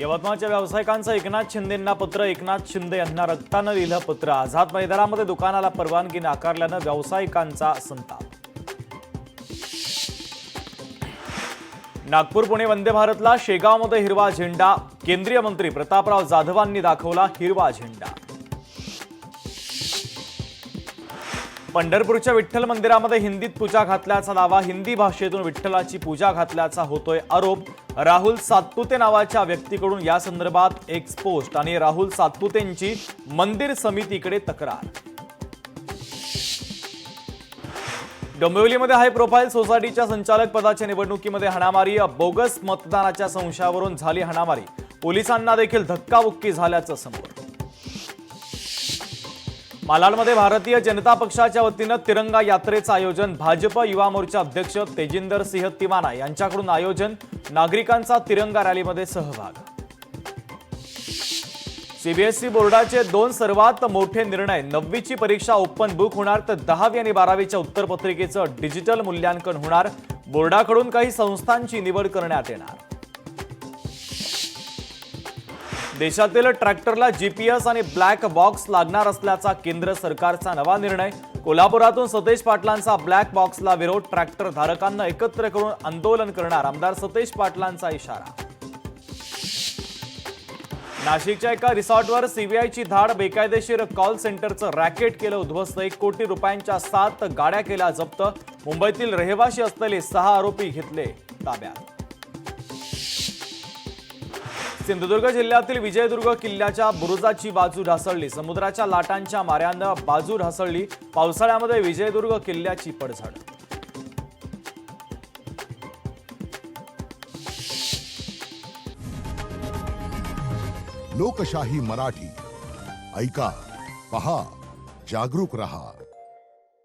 यवतमाळच्या व्यावसायिकांचं एकनाथ शिंदेंना पत्र. एकनाथ शिंदे यांना रक्तानं लिहिलं पत्र. आझाद मैदानामध्ये दुकानाला परवानगी नाकारल्यानं व्यावसायिकांचा संताप. नागपूर पुणे वंदे भारतला शेगावमध्ये हिरवा झेंडा. केंद्रीय मंत्री प्रतापराव जाधवांनी दाखवला हिरवा झेंडा. पंढरपूरच्या विठ्ठल मंदिरामध्ये हिंदीत पूजा घातल्याचा दावा. हिंदी भाषेतून विठ्ठलाची पूजा घातल्याचा होतोय आरोप. राहुल सातपुते नावाच्या व्यक्तीकडून या संदर्भात एक पोस्ट आणि राहुल सातपुतेंची मंदिर समितीकडे तक्रार. डोंबिवलीमध्ये हाय प्रोफाईल सोसायटीच्या संचालक पदाच्या निवडणुकीमध्ये हाणामारी. बोगस मतदानाच्या संशयावरून झाली हाणामारी. पोलिसांना देखील धक्काबुक्की झाल्याचं समोर. मालाडमध्ये भारतीय जनता पक्षाच्या वतीनं तिरंगा यात्रेचं आयोजन. भाजप युवा मोर्चा अध्यक्ष तेजिंदर सिंह तिवाना यांच्याकडून आयोजन. नागरिकांचा तिरंगा रॅलीमध्ये सहभाग. सीबीएसई बोर्डाचे 2 सर्वात मोठे निर्णय. 9वीची परीक्षा ओपन बुक होणार तर 10वी आणि 12वीच्या उत्तरपत्रिकेचं डिजिटल मूल्यांकन होणार. बोर्डाकडून काही संस्थांची निवड करण्यात येणार. देशातील ट्रॅक्टरला जीपीएस आणि ब्लॅक बॉक्स लागणार असल्याचा केंद्र सरकारचा नवा निर्णय. कोल्हापुरातून सतेज पाटलांचा ब्लॅक बॉक्सला विरोध. ट्रॅक्टर धारकांना एकत्र करून आंदोलन करणार. आमदार सतेज पाटलांचा इशारा. नाशिकच्या एका रिसॉर्टवर सीबीआयची धाड. बेकायदेशीर कॉल सेंटरचं रॅकेट केलं उद्ध्वस्त. 1 कोटी रुपयांच्या 7 गाड्या केल्या जप्त. मुंबईतील रहिवासी असलेले 6 आरोपी घेतले ताब्यात. सिंधुदुर्ग जिल्ह्यातील विजयदुर्ग किल्ल्याच्या बुरुजाची बाजू ढासळली. समुद्राच्या लाटांच्या माऱ्यानं बाजू ढासळली. पावसाळ्यामध्ये विजयदुर्ग किल्ल्याची पडझड. लोकशाही मराठी ऐका, पहा, जागरूक रहा.